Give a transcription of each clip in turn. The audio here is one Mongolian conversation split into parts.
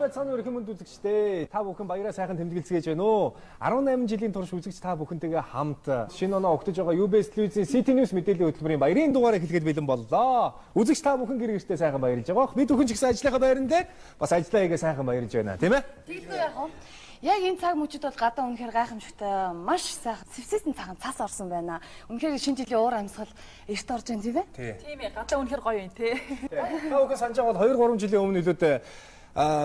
байцааны өрхөн мэнд үзэгчдээ та бүхэн баяраа сайхан тэмдэглэцгээж байна уу? 18 жилийн турш үзэгч та бүхэнтэйгээ хамт шинэ оноо өгтөж байгаа UBS телевизийн City News мэдээллийн хөтөлбөрийн баярын дугаарыг эхлэхэд бэлэн боллоо. Үзэгч та бүхэн гэр гэртээ сайхан баярлж байгаа. Бид бүхэн ч гэсэн ажлынхаа баяран дээр бас ажиллаа хийгээ сайхан баярлж байна, тийм ээ? Тэгэлгүй яах вэ? Яг энэ цаг мөчид бол гадаа үнэхээр гайхамшигтай маш сайхан цэвсээсэн цагаан цас орсон байна. Үнэхээр шинэ жилийн уур амьсгал эрт орж байна тийм ээ? Тийм ээ. Гадаа үнэхээр гоё юм тий. Та бүхэн санаж байгаа бол 2-3 жилийн өмнө нөлөөд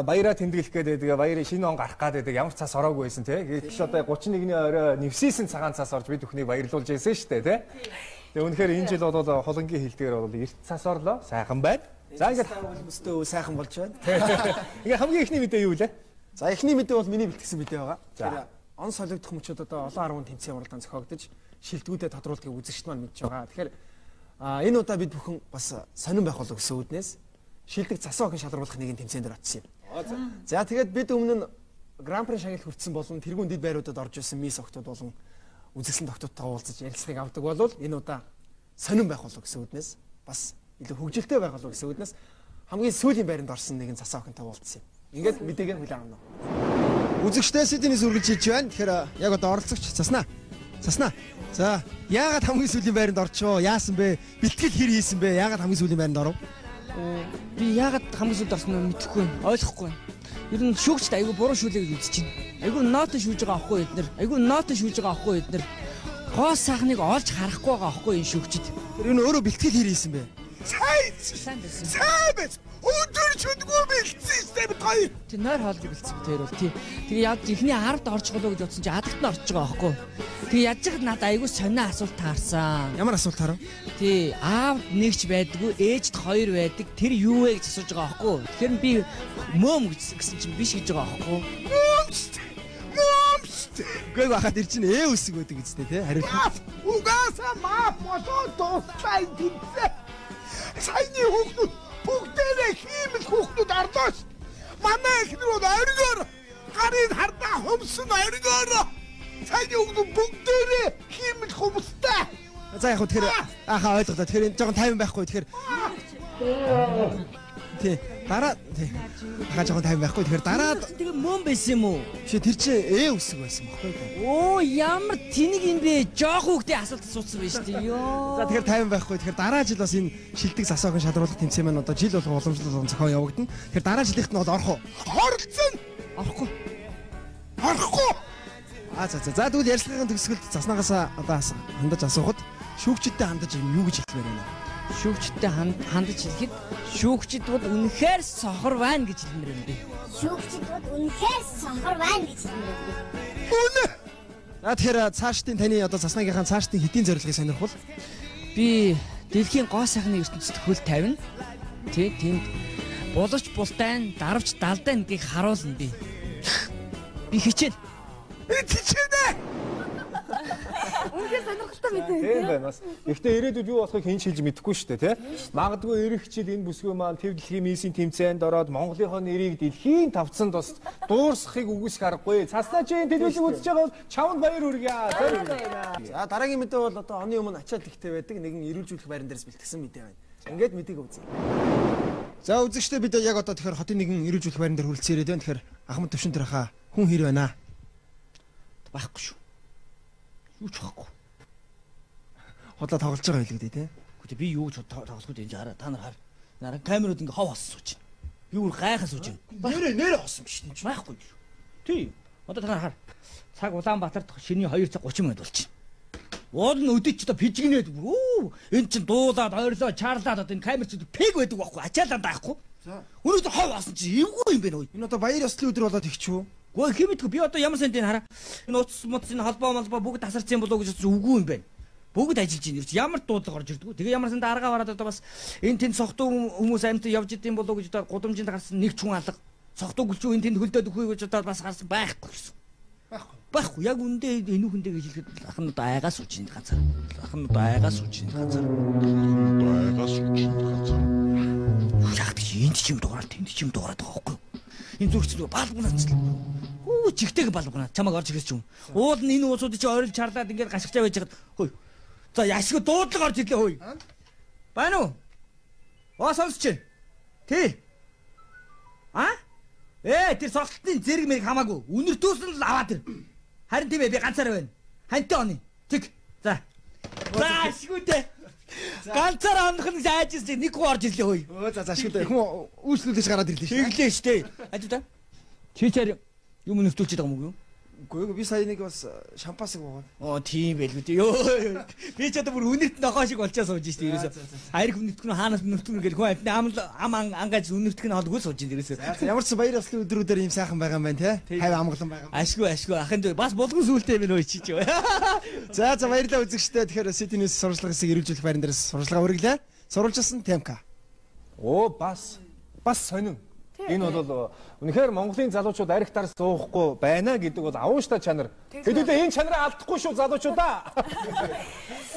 баяраа тэмдэглэх гэдэг баярын шинэ он гарах гэдэг ямар цас ороогүй байсан тий. Гэтэл одоо 31-ний орой нэвсээсэн цагаан цас орж бид бүхнийг баярлуулж байсан шүү дээ тий. Тэгээ үнэхээр энэ жил бол холонгийн хэлдгээр бол эрт цас орлоо. Сайхан байна. За ингээд өстөө сайхан болж байна. Ингээ хамгийн ихний мэдээ юу вэ? За эхний мэдээ бол миний бэлтгэсэн мэдээ байгаа. Тэгэхээр он солигдох мөчөд одоо олон арвын тэмцээн уралдаан зохиогдож шилдэгүүдэд тодруулдгийг үзэгчд маань мэдж байгаа. Тэгэхээр энэ удаа бид бүхэн бас сонирн байх болов гэсэн үднээс шилдэг засаг охин шалруулах нэгэн тэмцээн дээр очсон юм. За тэгээд бид өмнө нь Гран При шагнал хүртсэн болон тэргүүн дэд байруудад орж исэн мисс охтууд болон үзэсгэлэн тогтоодтойгоо уулзаж ярилцлагыг авдаг болвол энэ удаа сонирн байх болов гэсэн үднээс бас илүү хөгжилтэй байх болов гэсэн үднээс хамгийн сүүлийн байранд орсон нэгэн засаг охинтой уулзсан юм. Ингээд мэдээгээ хүлээн авна. Үзэгчдээ Сиднейс үргэлж хийж байна. Тэгэхээр яг одоо оролцогч Заснаа. За, яагаад хамгийн сүүлийн байранд орчоо? Яасан бэ? Бэлтгэл хэр хийсэн бэ? Яагаад хамгийн сүүлийн байранд оров? Би яагаад хамгийн сүүлд орсноо мэдэхгүй байна. Ойлгохгүй байна. Ер нь шүүгчд айгүй буруу шүүлээ гэж үзэж байна. Айгүй ноот шүүж байгаа аахгүй эднэр. Айгүй ноот шүүж байгаа аахгүй эднэр. Гоо сайхныг олж харахгүй байгаа аахгүй энэ шүүгчд. Тэр энэ өөрөө бэлтгэл хэр хийсэн бэ? Сайн байсан. Өндөр чөдгөө бэлдсэн систем гоё. Тэг нойр хоолж бэлдсэн би тэр бол тий. Тэгээ яд ихний 10-д орж голоо гэж бодсон чи адагт нь орж байгаа аахгүй. Тэгээ яаж яагаад надад айгүй сонио асуулт таарсан. Ямар асуулт таарав? Тий, аав нэгч байдгүй, ээжд хоёр байдаг. Тэр юу вэ гэж асууж байгаа аахгүй. Тэгэхээр би мөөм гэсэн чинь биш гэж байгаа аахгүй. Гэг бахад ир чинь үсэг байдаг гэжтэй тий. Хариулт. Угаасаа маа босоо дуустай гинцээ. Саяны хүүхдүүд бүгдээрээ хиймэл хүүхдүүд арлаа ш. Манай эхнэр бол оргоор гарыг хардаа хөмсөн оргоор. Саяны хүүхдүүд бүгдээрээ хиймэл хөмстэй. За яг хөө тэр ахаа ойлголоо. Тэгэхээр энэ жоохон тайван байхгүй. Тэгэхээр тий дараа тий ахаа жоохон тайван байхгүй. Тэгэхээр дараа тэгээ мөн байсан юм уу? Шээ тэр чинь үсэг байсан байхгүй. Оо ямар тэнэг юм бэ? Жоох хүүхдээ асуулт асуусан байж тээ ёо. За тэгэхээр тайван байхгүй. Тэгэхээр дараа жил бас энэ шилдэг засаагийн шалруулах тэмцээн маань одоо жил болго уламжлал зохион явагдана. Тэгэхээр дараа жилийнх нь бол орох уу? Оролцсон. Орохгүй. За тэгвэл ярилцлагын төгсгөлд заснаагаас одоо хандаж асуухад шүүгчдтэй хандаж юу гэж хэлмээр байна? Шүүгчдтэй хандаж хэлэхэд шүүгчд бол үнэхээр сохор байна гэж хэлмээр байна би. Шүүгчд бол үнэхээр сохор байна гэж хэлмээр байна. Үнэ. Тэгэхээр цаашдын таны одоо заснаагийнхаа цаашдын хэдийн зорилгыг сонирхвол би дэлхийн гоо сайхны ертөнцид хөл тавина. Тэ тэнд булавч бултайн, дарвч далдайн гэдгийг харуулна би. Би хичээнэ. Үнэхээр сонирхолтой мэдээ. Тийм байна бас. Гэхдээ ирээдүйд юу болохыг хэн ч хэлж мэдэхгүй шүү дээ, тий? Магадгүй эх жил энэ бүсгүй маань Тэв дэлхийн миссийн тэмцээнд ороод Монголынхоо нэрийг дэлхийн тавцанд бас дуурсахыг үгүйсэх аргагүй. Цаснаа чи энэ телевизийг үзэж байгаа бол чамд баяр хүргье. За дараагийн мэдээ бол одоо оны өмнө ачаал ихтэй байдаг нэгэн эрүүлжүүлэх байран дээрс бэлтгэсэн мэдээ байна. Ингээд мэдээг үзье. За үзэгчдээ бид яг одоо тэгэхээр хотын нэгэн эрүүлжүүлэх байран дээр хүрэлцэн ирээд байна. Тэгэхээр Ахмад төвшин дээр хаа хүн хэр байна? Байхгүй шүү. Юу ч байхгүй. Хотлоо тоглож байгаа хэлэгдээ тий. Гэхдээ би юу ч тоглохгүй дээ хараа та нар хар. Нараа камерууд ингээ хов хос сууж байна. Би бүр гайхаа сууж байна. Нэрээ хосон биш тийм ч байхгүй шүү. Тий. Одоо та нар хар. Цаг Улаанбаатарт шиний 2 цаг 30 минут болчихно. Уул нь өдөж ч одоо пижгнээд энэ чин дуулаад ойрлоо чаарлаад одоо энэ камерчд пиг байдаг байхгүй ачаалаа даахгүй. За. Өнөөдөр хов хоосон чи эвгүй юм бэ нөө. Энэ одоо баяр ёслолын өдөр болоод ихчүү. Гөө хэмэдгүй би одоо ямар санд энэ хараа. Энэ утас мутсын холбоо бүгд тасарсан юм болоо гэж үгүй юм байна. Бүгд ажиллаж ийн ирж ямар дуудлага орж ирдгүү. Тэгээ ямар санд аргаа бараад одоо бас энэ тэнд сохтуу хүмүүс амьд явж идэм болоо гэж одоо гудамжинд гарсан нэг ч хүн алга. Сохтуу гүлчүү энэ тэнд хөлдөөд өгөхүй гэж одоо бас гарсан байхгүй гэсэн. Байхгүй. Яг үндэ энэ хүндээ гэж хэлэхэд ахнууд айгаа сууж ийн ганцаар. Ахнууд айгаа сууж ийн ганцаар. Яг тийм ч юм дуурал тэнд ч юм дуураад байгаа байхгүй. Энэ зүрхцэл балбунаач. Чигтэйг балбунаа. Чамаг орж ирэх юм. Уул нь энэ уусууд чи ойрол чарлаад ингээд гашгачаа байж хаад. Хөөе. За яшиг дуудлага орж ирлээ хөөе. Байна уу? Оо сонсч чинь. Тий. А? Тэр соголтын зэрэг мэрэг хамаагүй. Үнэртүүлсэн л аваад ир. Харин тийм ээ би ганцаараа байна. Хантай оны. Тэг. За. За шгүүдээ. Ганцаараа онох нь айжсэн чинь нэг гоо орж ирлээ хөөе. За шгүүдээ. Хүн үйлчлүүлж гараад ирлээ шүү. Тэглээ штэ. Ажида. Чи чаар юм нэвтүүлж байгаа юм уу? Үгүй би сая нэг бас шампасыг буугаад. Тийм байлгүй дээ. Йоо. Би ч одоо бүр үнэрт нохоо шиг болчоо сууж штэ ерөөсө. Хайр хүнэтгэх нь хаанаас нүртгэн гэл хүн ам ангаж үнэртгэх нь холгүй сууж ин ерөөсө. Ямар ч баяр ёслын өдрүүдээр ийм сайхан байгаа юм байна те. Хайв амгалан байгаа. Ашгүй ахын бас болгон сүултээ минь өө чиж. За баярлалаа үзэгчтэй. Тэгэхээр City News сурвалжлага хэсэг эрүүлжүүлэх байран дээрээс сурвалжлага үргэлээ. Сурвалжилсан Темка. Бас сонин. Энэ бол үнэхээр Монголын залуучууд арх тарс зуухгүй байна гэдэг бол авууштай чанар. Хэдүүлээ энэ чанараа алдахгүй шүү залуучуудаа.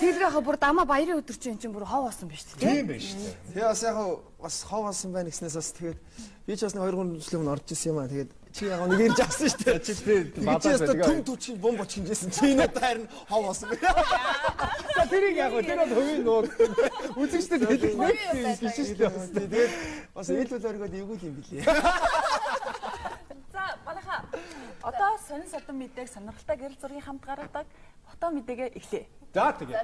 Тэглэхэ бүр дамаа баярын өдөр чинь бүр хов болсон биз дээ. Тийм байна шүү дээ. Тэгээ бас яг бас хов болсон байна гэснээс бас тэгээд би ч бас 2-3 жилийн өмнө орж ирсэн юм аа. Тэгээд чи яг нэг ирж авсан шүү дээ. Чи бадаас төм төчин бомб очинжсэн. Чи энэ одоо харин хов болсон байна. За тэрийг яг тэр бол хувийн нуур үзэгчдэд хэлэх нэг тийм биш шүү дээ. Тэгээд бас ээлүүл өргөд эвгүй юм билээ. За манайха одоо сонин содон мэдээг сонирхолтой гэрэл зургийн хамт гаргадаг фото мэдээгээ эхлэе. За тэгээ.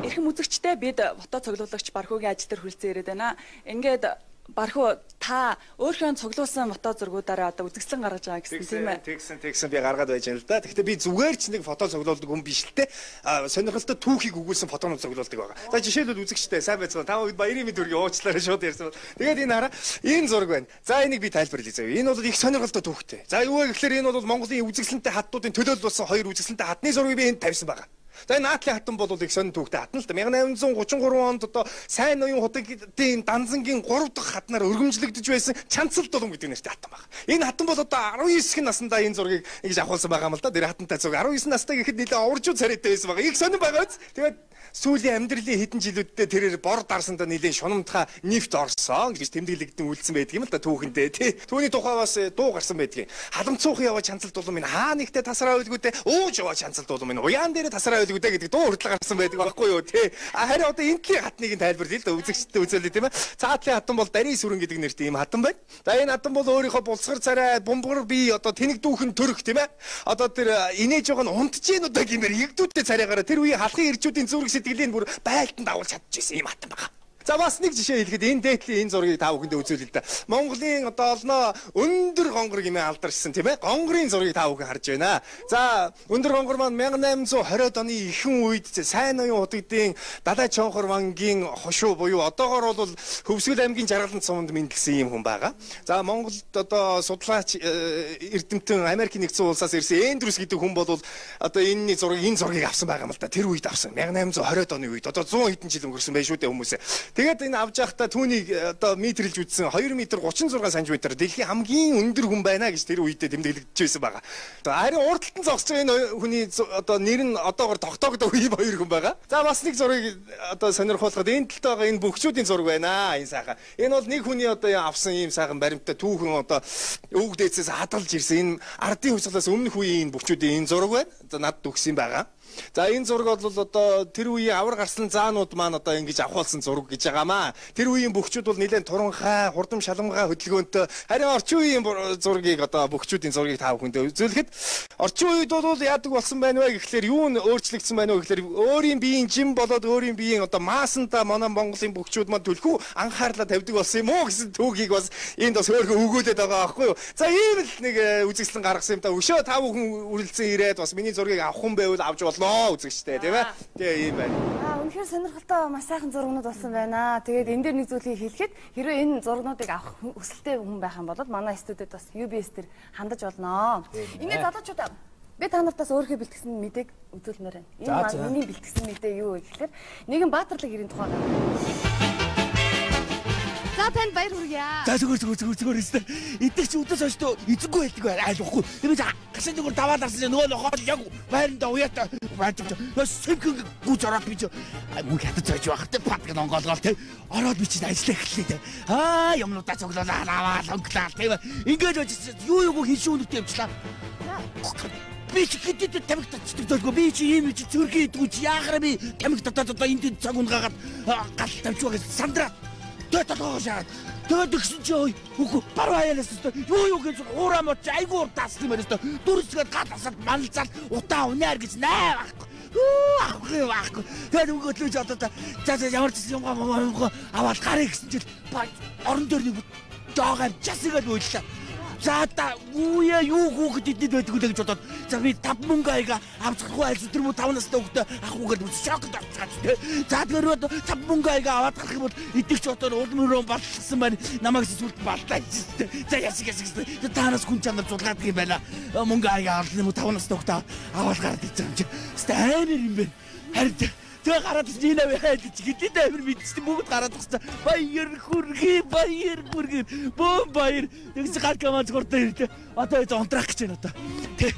Эрхэм үзэгчтэй бид фото цуглуулагч Бархуугийн ажил дээр хүрэлцэн ирээд байна. Ингээд Бархуу та өөрийнхөө цуглуулсан фото зургуудаараа одоо үзэсгэлэн гаргаж байгаа гэсэн тийм ээ. Тэгсэн би гаргаад байж байна л да. Гэхдээ би зүгээр ч нэг фото цуглуулдаг хүн биш л те. Сонирхолтой түүхийг өгүүлсэн фотонууд цуглуулдаг байгаа. За жишээлбэл үзэгчтэй сайн байцгаа. Та үед баярын мэд үргийн уучлаарай шууд ярьсан. Тэгээд энэ хараа энэ зураг байна. За энийг би тайлбарлая заяа. Энэ бол их сонирхолтой түүхтэй. За юу вэ гэхээр энэ бол Монголын үзэсгэлэнтэй хатнуудын төлөөлөл болсон хоёр үзэсгэлэнтэй хатны зургийг би энд тавьсан байгаа. За энэ Наатлын хатан бол их сонин түүхтэй хатан л да. 1833 онд одоо сайн ноён худагдын Данзангийн 3 дахь хатнаар өргөмжлөгдөж байсан Чанцал дулам гэдэг нэртэй хатан байна. Энэ хатан бол одоо 19 наснда энэ зургийг ингэж авахулсан байгаа юм л да. Тэр хатантай зураг 19 настай гэхэд нэлээд овржууд царайтай байсан байгаа. Их сонин байгаа биз. Тэгээд сүүлийн амьдралын хэдэн жилүүддээ тэрээр бор дарсандаа нэлээд шунамтхай нефт орсон гэж тэмдэглэгдэн үлдсэн байдаг юм л да түүхэндээ тий. Түүний тухай бас дуу гарсан байдгийг. Халамцуухан яваа Чанцал дулам минь хаа нэгтээ тасраа байлгүйдээ ууж яваа Чанцал дулам минь уяан дээр тасраа байлгүйдээ гэдэг дуу хүртэл гарсан байдаг байхгүй юу тий. Харин одоо энтлийн хатныг тайлбарлая л да үзэгчдэд үзүүлээ тийм ээ. Цаатлын хатан бол Дарийн сүрэн гэдэг нэртэй юм хатан байна. За энэ хатан бол өөрийнхөө булсгар царай бумбар бие одоо тэнэг дүүхэн төрөх тийм ээ. Одоо тэр инээж байгаа нь унтж гин удаа гэмээр ягдүүдтэй царайгаараа тэр үеийн халахын ирчүүдийн зүрх сэтгэлийн бүр байлтанд агуулж чадчихсан юм хатан байгаа. За бас нэг жишээ хэлэхэд энэ дээдлийн энэ зургийг та бүхэндээ үзүүлээ л да. Монголын одоо олноо өндөр гонгор гэмээ алдаршсан тийм ээ. Гонгорын зургийг та бүхэн харж байна. За өндөр гонгор маань 1820-ад оны ихэнх үед сайн ноён худагдын Далай Чонхор вангийн хошуу буюу одоогоор бол Хөвсгөл аймгийн Жаргалант суманд мэндэлсэн юм хүн байгаа. За Монголд одоо судлаач эрдэмтэн Америкийн нэгдсэн улсаас ирсэн Эндрюс гэдэг хүн бол одоо энэ зургийг авсан байгаа юм л да. Тэр үед авсан. 1820-ад оны үед одоо 100 хэдэн жил өнгөрсөн байж шүү дээ хүмүүсээ. Тэгээд энэ авч явахдаа түүнийг одоо метрлж үзсэн 2 м 36 см дэлхийн хамгийн өндөр хүн байна гэж тэр үедээ тэмдэглэгдэж байсан байгаа. Харин урдталтан зогсож байгаа энэ хүний одоо нэр нь одоогор тогтоогдох үе хоёр хүн байгаа. За бас нэг зургийг одоо сонирхуулахад энэ талд байгаа энэ бөхчүүдийн зураг байна. Энэ сайхан. Энэ бол нэг хүний одоо авсан ийм сайхан баримттай түүхэн одоо өвөг дээдсээс хадгалж ирсэн энэ ардын хувьсгалаас өмнөх үеийн энэ бөхчүүдийн энэ зураг байна. Одоо надад өгсөн байгаа. За энэ зураг бол одоо тэр үеийн авар гарсан заанууд маань одоо ингэж авахулсан зураг гэж байгаамаа. Тэр үеийн бөхчүүд бол нэлээд туранхай, хурдам шаламгай хөдөлгөөнтэй. Харин орчин үеийн зургийг одоо бөхчүүдийн зургийг та бүхэндээ үзүүлэхэд орчин үед бол яадаг болсон байна вэ гэхлээр юу н өөрчлөгдсөн байна вэ гэхлээр өөрийн биеийн жим болоод өөрийн биеийн одоо маасанда манай Монголын бөхчүүд маань төлхөө анхаарлаа тавьдаг болсон юм уу гэсэн түүхийг бас энд бас хөөрхөн өгүүлээд байгаа байхгүй юу. За ийм л нэг үзэсгэлэн гаргасан юм да. Өшөө та бүхэн үргэлжлэн ирээд бас миний зургийг авах хүн байвал авч болно үзэгчтэй тийм ээ. Тэгээ ийм байна. Үнэхээр сонирхолтой маш сайхан зургнууд болсон байна. Тэгээд энэ дээр нэг зүйлийг хэлэхэд хэрвээ энэ зургнуудыг авах хүсэлтэй хүн байх юм бол манай студид бас UBS дээр хандаж болно. Ингээд залуучуудаа би та нартаас өөрийнхөө бэлтгэсэн мэдээг үзүүлмээр байна. Энэ миний бэлтгэсэн мэдээ юу вэ гэхээр нэгэн Баатарлаг хэрийн тухай байна. За танд баяр хүргье. За зүгээр өстө. Эдгээр чи өдөөс хойш эзэнгүй байлдаг айлахгүй. Би гашин зүгээр даваад арсан нөгөө нохоо яг байранда уяатай байж. Сэвхэн гүж ороод би чи мөн хатаж байж байх те патг онгоолгоол те. Ороод би чи ажиллах эхлэе те. Юмнуудаа цуглуулаа аваад онглаа те. Ингээд юу хийшүүн нүгт явчлаа. Би чи хэдэд тамиг татчихдаг зөлгөө. Би чи ийм чи зүрхий идгүүч яахаар би тамиг татаад одоо энд цаг унгаагаад гал тавьж байгаа гэж сандраа. Тэгээд толгоо шаад. Тэгээд гисэн чи үгүй баруун хаяалаас юу гэж уураа мод айгүй уртаас юм байна өстой. Дүрсгээд гадасаад манлцаад утаа унаар гэж наа байхгүй. Аахгүй. Тэгээд өгөөдлөж одоо за ямар ч юм аваад гарыг гэсэн чил орон дээр нэг жаагаар часгээд уйллаа. За та үе юу хүүхэд идэд байдаг л гэж бодоод за би 5 мөнгө аяга авчихгүй айлс тэр мө 5 настай хүүхдээ ахгүйгээд шокд авчихсан тий. За тэр 5 мөнгө аяга аваад гарах юм бол идэгч бодоод улмөрөө баллсан байна. Намайг сүлд балтаа хийжтэй. За яшиг танаас хүн чанар зулгаад юм байна. Мөнгө аяга авах юм 5 настай хүүхдээ аваад гараад ирж байгаа юм чи. Хэвээ амар юм байна. Харин тэгээ гараад чинь энэ хайд чи хэдий амир мэдчихсэн бүгд гараад тагсан. Баяр хүргэе бөөм баяр тэгс гал камаз гуртаа ирдэ. Одоо онтрах гэж байна одоо. Тэ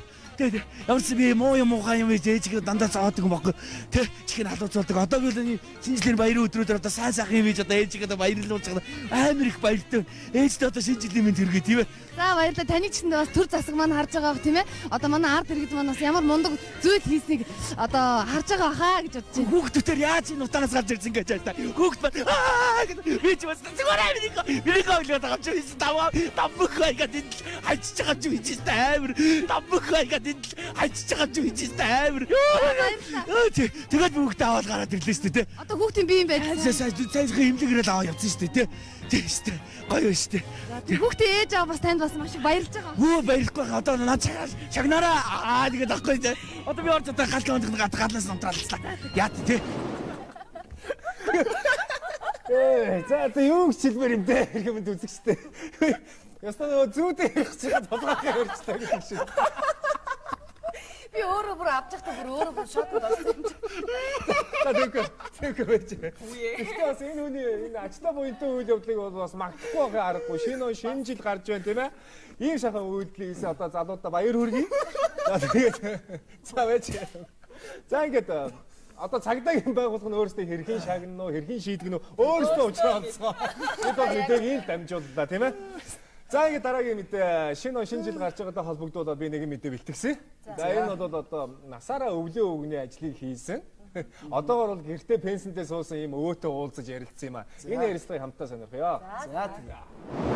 ямарс би муу юм юм ээжиг дандаа цаадаг юм баггүй. Тэ чихэн халууцуулдаг. Одоо би л шинжлэлийн баярын өдрүүдээр одоо сайн сайхан юм ээж одоо ээжигээ баярлуулж байгаа амар их баяртай. Ээжтэй одоо шинжлэлийн мэнд хүргэе тийм ээ. За баярлалаа. Таны ч бас төр засаг маань харж байгаа бох тийм ээ. Одоо манай ард иргэд маань бас ямар мундаг зүйл хийснийг одоо харж байгаа баха гэж бодож байна. Хүүхдүүдээр яаж энэ утаанаас гарч ирсэн гэж байна. Хүүхд маань би ч бас зүгээр миний гоолоод байгаа ч юм тавбах байгаад энэ хайчж байгаа ч юм амар тавбах байгаад энэ хайчж байгаа ч юм амар. Тэгээд бүгд аваад гараад ирлээ шүү дээ. Одоо хүүхдийн бие юм байх. Сайхан хэмлэгрэл аваа явсан шүү дээ. Тийм шүү дээ. Гоё шүү дээ. Хүүхдийн ээж аваа бас танд бас маш их баярлж байгаа. Хөө баярлахгүй байгаа. Одоо наад шагнараа тэгээд авахгүй дээ. Одоо би орж одоо галаас унтраалцлаа. Яа тий. За одоо юу гэж хэлмээр юм бэ? Хэрхэмд үзэх штэ. Ястаа нөгөө зүүдээ ирэх чигээ толгойд өрчтэй гэх шиг. Би өөрөө бүр авч явахдаа бүр өөрөө бүр шокд болсон юм. Тэгэх байж. Гэхдээ бас энэ хүний энэ ачтаа буянтай үйл явдлыг бас магтахгүй байгаа аргагүй. Шинэ жил гарч байна тийм ээ. Ийм шахан үйлдэл хийсэн одоо залуудаа баяр хүргэе. Тэгээд за байж. За ингээд одоо цагдаагийн байгууллага нь өөрсдөө хэрхэн шагнана уу, хэрхэн шийдгэнэ үү өөрсдөө уучраа онцгоо. Бид бол мэдээг ийм дамжууллаа тийм ээ. За ингээд дараагийн мэдээ шинэ жил гарч байгаатай холбогдуулаад би нэг мэдээ бэлтгэсэн. За энэ бол одоо насаараа өвлөө өгний ажлыг хийсэн. Одоогор бол гэртээ пенсентэй суусан ийм өөтөө уулзаж ярилцсан юм а. Энэ ярилцлагыг хамтдаа сонирхъё. За.